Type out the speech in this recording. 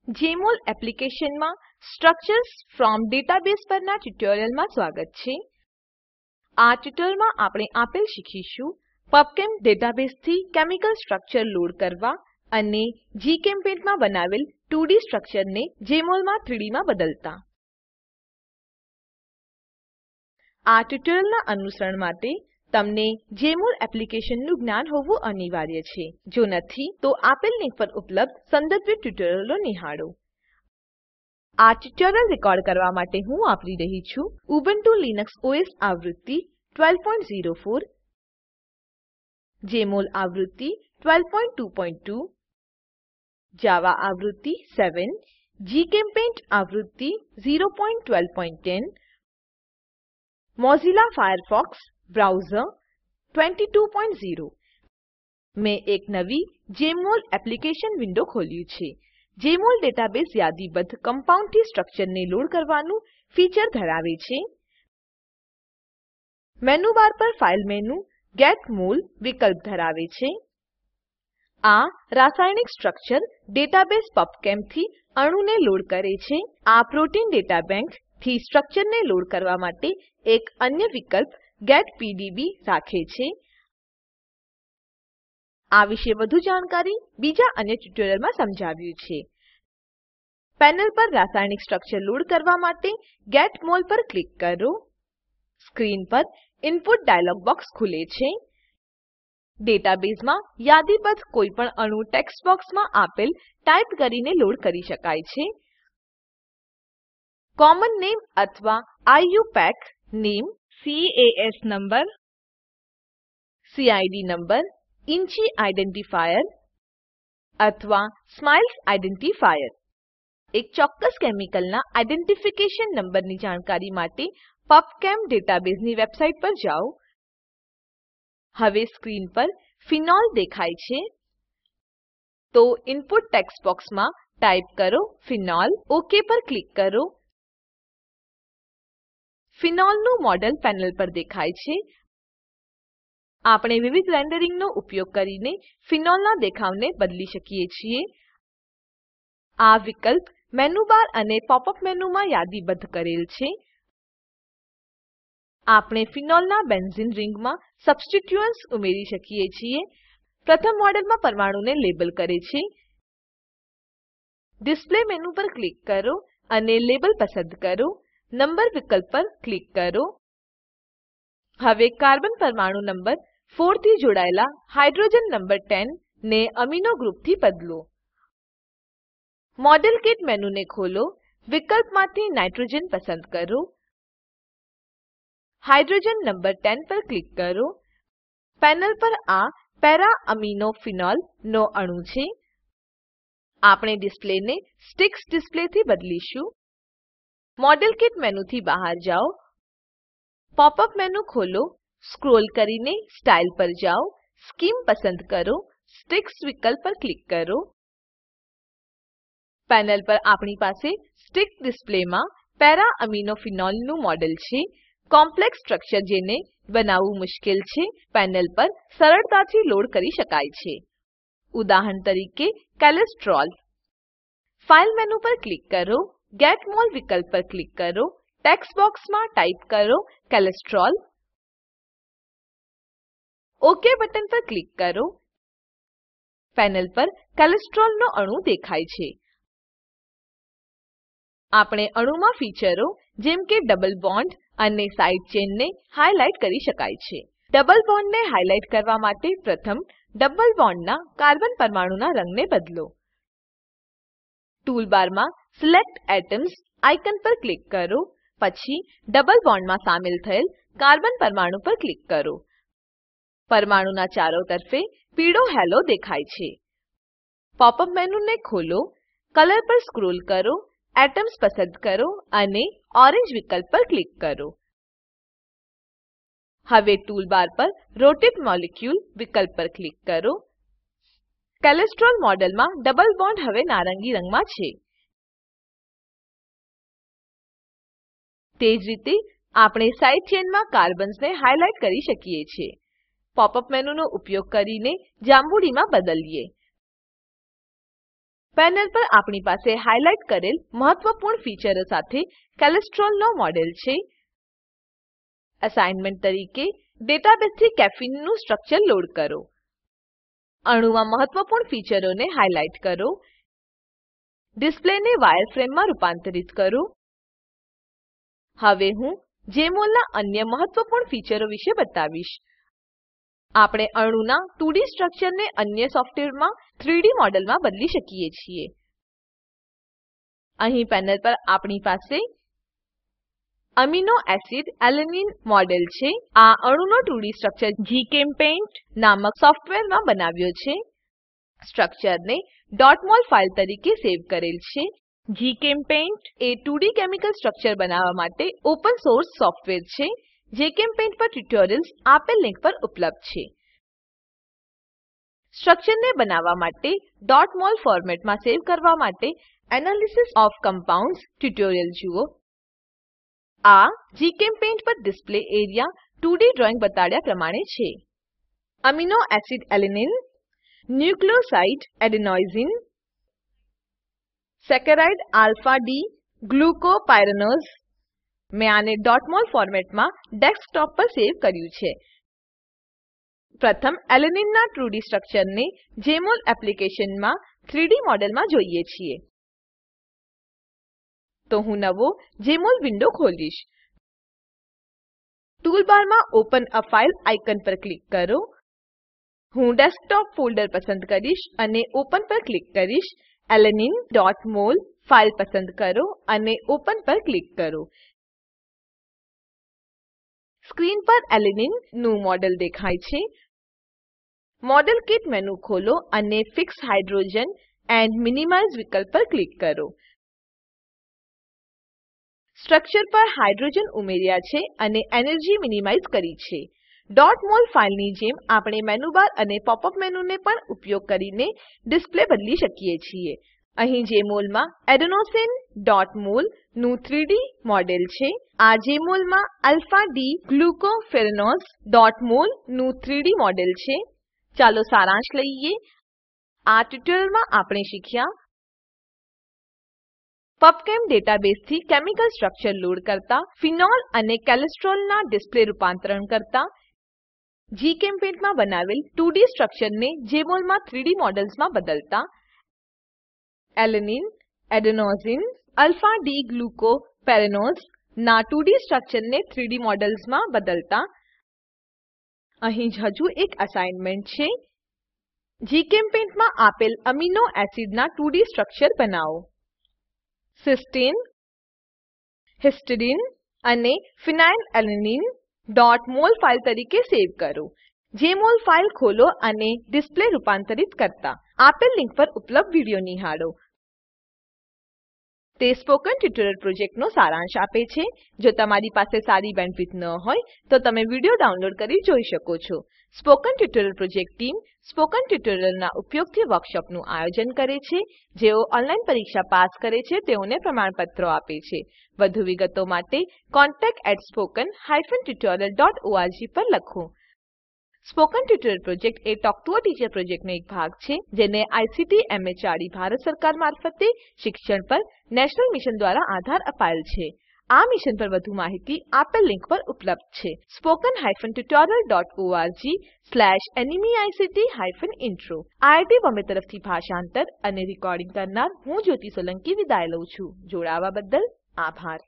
જેમોલ એપ્લિકેશનમાં structures from database પરના ટ્યુટોરીયલમાં સ્વાગત છે. આ ટ્યુટોરીયલમાં આપણે આપેલ શીખીશું: પબચેમ ડેટાબેઝથી કેમિકલ સ્ટ્રક્ચર લોડ કરવા અને જીચેમ્પેઇન્ટ માં બનાવેલ 2ડી સ્ટ્રક્ચરને જેમોલમાં 3ડી માં બદલતા. આ ટ્યુટોરીયલના અનુસરણ માટે તમને જેમોલ એપ્લિકેશનનું જ્ઞાન હોવું અનિવાર્ય છે. જો નથી તો આપેલ લિંક પર ઉપલબ્ધ સંદર્ભિત ટ્યુટોરીયલો નિહાળો. આ ટ્યુટોરીયલ રેકોર્ડ કરવા માટે હું વાપરી રહી છું ઉબુન્ટુ લીનક્સ ઓએસ આવૃત્તિ 1204, જેમોલ આવૃત્તિ 1222, જાવા આવૃત્તિ 7, જીચેમ્પેઇન્ટ આવૃત્તિ 01210, મોઝિલા ફાયરફોક્સ બ્રાઉઝર 22.0. મેં એક નવી જેમોલ એપ્લિકેશન વિન્ડો ખોલ્યું છે. જેમોલ ડેટાબેઝ યાદીબદ્ધ કમ્પાઉન્ડથી સ્ટ્રક્ચરને લોડ કરવાનું ફીચર ધરાવે છે. મેનુ બાર પર ફાઇલ મેનુ ગેટ મોલ વિકલ્પ ધરાવે છે. આ રાસાયણિક સ્ટ્રક્ચર ડેટાબેઝ પબચેમ થી અણુને લોડ કરે છે. આ પ્રોટીન ડેટા બેંક થી સ્ટ્રક્ચરને લોડ કરવા માટે એક અન્ય વિકલ્પ ગેટ પીડીબી રાખે છે. આ વિશે વધુ જાણકારી બીજા અન્ય ટ્યુટોરીયલમાં સમજાવ્યું છે. પેનલ પર રાસાયણિક સ્ટ્રક્ચર લોડ કરવા માટે ગેટ મોલ પર ક્લિક કરો. સ્ક્રીન પર ઇનપુટ ડાયલોગ બોક્સ ખુલે છે. ડેટાબેઝમાં યાદીબદ્ધ કોઈપણ અણુ ટેક્સ્ટ બોક્સમાં આપેલ ટાઈપ કરીને લોડ કરી શકાય છે. કોમન નેમ અથવા IUPAC name, CAS number, CID number, InChI identifier અથવા સ્માઇલ્સ આઇડેન્ટિફાયર. એક ચોક્કસ કેમિકલના આઇડેન્ટિફિકેશન નંબરની જાણકારી માટે પબચેમ ડેટાબેઝની વેબસાઇટ પર જાઓ. હવે સ્ક્રીન પર ફિનોલ દેખાય છે. તો ઇનપુટ ટેક્સ્ટ બોક્સમાં ટાઈપ કરો ફિનોલ. ઓક પર ક્લિક કરો. ફિનોલનું મોડેલ પેનલ પર દેખાય છે. આપણે વિવિધ રેન્ડરિંગનો ઉપયોગ કરીને ફિનોલના દેખાવને બદલી શકીએ છીએ. આ વિકલ્પ મેનુ બાર અને પોપ-અપ મેનુમાં યાદીબદ્ધ કરેલ છે. આપણે ફિનોલના બેન્ઝીન રિંગમાં સબસ્ટિટ્યુઅન્ટ્સ ઉમેરી શકીએ છીએ. પ્રથમ મોડેલમાં પરમાણુને લેબલ કરે છે. ડિસ્પ્લે મેનુ પર ક્લિક કરો અને લેબલ પસંદ કરો. નંબર વિકલ્પ પર ક્લિક કરો. હવે કાર્બન પરમાણુ નંબર 4 થી જોડાયેલા હાઇડ્રોજન નંબર 10 ને અમીનો ગ્રુપથી બદલો. મોડેલ કિટ મેનુને ખોલો. વિકલ્પમાંથી નાઇટ્રોજન પસંદ કરો. હાઇડ્રોજન નંબર 10 પર ક્લિક કરો. પેનલ પર આ પેરા અમીનો ફિનોલ નો અણુ છે. આપણે ડિસ્પ્લેને સ્ટિક્સ ડિસ્પ્લેથી બદલીશું. મોડેલ કિટ મેનુથી બહાર જાઓ. પોપ-અપ મેનુ ખોલો. સ્ક્રોલ કરીને સ્ટાઇલ પર જાઓ. સ્કીમ પસંદ કરો. સ્ટિક્સ વિકલ્પ પર ક્લિક કરો. પેનલ પર આપણી પાસે સ્ટિક ડિસ્પ્લેમાં પેરા અમીનો ફિનોલ નું મોડેલ છે. કોમ્પ્લેક્સ સ્ટ્રક્ચર જેને બનાવવું મુશ્કેલ છે, પેનલ પર સરળતાથી લોડ કરી શકાય છે. ઉદાહરણ તરીકે કોલેસ્ટ્રોલ. ફાઇલ મેનુ પર ક્લિક કરો. ગેટ મોલ વિકલ્પ પર ક્લિક કરો. ટેક્સ્ટ બોક્સમાં ટાઈપ કરો કોલેસ્ટ્રોલ. ઓક બટન પર ક્લિક કરો. પેનલ પર કોલેસ્ટ્રોલ નો અણુ દેખાય છે. આપણે અણુમાં ફીચરો જેમ કે ડબલ બોન્ડ અને સાઇડ ચેઇનને હાઇલાઇટ કરી શકાય છે. ડબલ બોન્ડને હાઇલાઇટ કરવા માટે પ્રથમ ડબલ બોન્ડના કાર્બન પરમાણુના રંગને બદલો. ટૂલબારમાં સિલેક્ટ એટમ્સ આઇકન પર ક્લિક કરો. પછી ડબલ બોન્ડમાં સામેલ થયેલ કાર્બન પરમાણુ પર ક્લિક કરો. પરમાણુના ચારો તરફે પીળો હેલો દેખાય છે. પોપ-અપ મેનુને ખોલો. કલર પર સ્ક્રોલ કરો. એટમ્સ પસંદ કરો અને ઓરેન્જ વિકલ્પ પર ક્લિક કરો. હવે ટૂલબાર પર રોટેટ મોલિક્યુલ વિકલ્પ પર ક્લિક કરો. કોલેસ્ટ્રોલ મોડેલમાં ડબલ બોન્ડ હવે નારંગી રંગમાં છે. તે જ રીતે આપણે સાઇડ ચેઇનમાં કાર્બન્સને હાઇલાઇટ કરી શકીએ છીએ. પોપ-અપ મેનુનો ઉપયોગ કરીને જાંબુડીમાં બદલીએ. પેનલ પર આપણી પાસે હાઇલાઇટ કરેલ મહત્વપૂર્ણ ફીચરો સાથે કોલેસ્ટ્રોલનો મોડેલ છે. અસાઇનમેન્ટ તરીકે ડેટાબેઝથી કેફીનનું સ્ટ્રક્ચર લોડ કરો. અણુમાં મહત્વપૂર્ણ ફીચરોને હાઇલાઇટ કરો. ડિસ્પ્લેને વાયરફ્રેમમાં રૂપાંતરિત કરો. હવે હું જેમોલના અન્ય મહત્વપૂર્ણ ફીચરો વિશે બતાવીશ. આપણે અણુના 2D સ્ટ્રક્ચરને અન્ય સોફ્ટવેરમાં 3D મોડેલમાં બદલી શકીએ છીએ. અહીં પેનલ પર આપણી પાસે અમીનો એસિડ એલેનિન મોડેલ છે. આ અણુનો 2D સ્ટ્રક્ચર જીચેમ્પેઇન્ટ નામક સોફ્ટવેરમાં બનાવ્યો છે. સ્ટ્રક્ચરને .mol ફાઇલ તરીકે સેવ કરેલ છે. જીચેમ્પેઇન્ટ એ 2D કેમિકલ સ્ટ્રક્ચર બનાવવા માટે ઓપન સોર્સ સોફ્ટવેર છે. જીચેમ્પેઇન્ટ પર ટ્યુટોરિયલ્સ આપેલ લિંક પર ઉપલબ્ધ છે. સ્ટ્રક્ચરને બનાવવા માટે .mol ફોર્મેટમાં સેવ કરવા માટે એનાલિસિસ ઓફ કમ્પાઉન્ડ્સ ટ્યુટોરિયલ જુઓ. આ જીચેમ્પેઇન્ટ પર ડિસ્પ્લે એરિયા 2D ડ્રોઈંગ બતાડ્યા પ્રમાણે છે. Amino acid alanine, nucleoside adenosine, saccharide alpha D glucopyranose. મેં આને .mol ફોર્મેટમાં ડેસ્કટોપ પર સેવ કર્યું છે. પ્રથમ એલેનિનના 2D સ્ટ્રક્ચરને જેમોલ એપ્લિકેશનમાં 3D મોડેલમાં જોઈએ છીએ. તો હું નવો જેમોલ વિન્ડો ખોલીશ. ટૂલબારમાં ઓપન અ ફાઇલ આઇકન પર ક્લિક કરો. હું ડેસ્કટોપ ફોલ્ડર પસંદ કરીશ અને ઓપન પર ક્લિક કરીશ. alanine.mol ફાઇલ પસંદ કરો અને ઓપન પર ક્લિક કરો. સ્ક્રીન પર એલેનિન નું મોડેલ દેખાય છે. મોડેલ કિટ મેનુ ખોલો અને ફિક્સ હાઇડ્રોજન એન્ડ મિનિમાઇઝ વિકલ્પ પર ક્લિક કરો. સ્ટ્રક્ચર પર હાઇડ્રોજન ઉમેર્યા છે અને એનર્જી મિનિમાઇઝ કરી છે. .mol ફાઈલની જેમ આપણે મેનુ બાર અને પોપ-અપ મેનુને પણ ઉપયોગ કરીને ડિસ્પ્લે બદલી શકીએ છીએ. અહીં જેમોલમાં adenosine.mol નું 3D મોડેલ છે. આ જેમોલમાં alpha D glucopheranose.mol નું 3D મોડેલ છે. ચાલો સારાંશ લઈએ. આ ટ્યુટોરીયલમાં આપણે શીખ્યા પબચેમ ડેટાબેઝથી કેમિકલ સ્ટ્રક્ચર લોડ કરતા, ફિનોલ અને કોલેસ્ટ્રોલના ડિસ્પ્લે રૂપાંતરણ કરતા, જીચેમ્પેઇન્ટમાં બનાવેલ 2D સ્ટ્રક્ચરને જેમોલમાં 3D મોડેલ્સમાં બદલતા, એલેનિન, એડેનોસિન, આલ્ફા ડી ગ્લુકોપેરાનોઝ ના 2D સ્ટ્રક્ચરને 3D મોડેલ્સમાં બદલતા. અહીં હજુ એક અસાઇનમેન્ટ છે. જીચેમ્પેઇન્ટમાં આપેલ અમીનો એસિડના 2D સ્ટ્રક્ચર બનાવો. સિસ્ટીન, હિસ્ટીડિન અને ફિનાઇલએલેનિન .mol ફાઇલ તરીકે સેવ કરો. જેમોલ ફાઇલ ખોલો અને ડિસ્પ્લે રૂપાંતરિત કરતા. આપેલ લિંક પર ઉપલબ્ધ વિડીયો નિહાળો. તે સ્પોકન ટ્યુટોરિયલ પ્રોજેક્ટનો સારાંશ આપે છે. જો તમારી પાસે સારી બેન્ડવિડ્થ ન હોય તો તમે વિડીયો ડાઉનલોડ કરી જોઈ શકો છો. Spoken tutorial project team spoken ટ્યુટોરિયલના ઉપયોગથી વર્કશોપનું આયોજન કરે છે. જેઓ ઓનલાઈન પરીક્ષા પાસ કરે છે તેઓને પ્રમાણપત્રો આપે છે. વધુ વિગતો માટે contact@spoken-tutorial.org પર લખો. Spoken tutorial project A talk to a teacher પ્રોજેક્ટનો એક ભાગ છે જેને આઇસીટી એમએચઆરડી ભારત સરકાર મારફતે શિક્ષણ પર નેશનલ મિશન દ્વારા આધાર અપાયેલ છે. આ મિશન પર વધુ માહિતી આપેલ લિંક પર ઉપલબ્ધ છે. spoken-tutorial.org/nmeict-intro. આઈઆઈટી બોમ્બે તરફથી ભાષાંતર અને રેકોર્ડિંગ કરનાર હું જ્યોતિ સોલંકી વિદાય લઉં છું. જોડાવા બદ્દલ આભાર.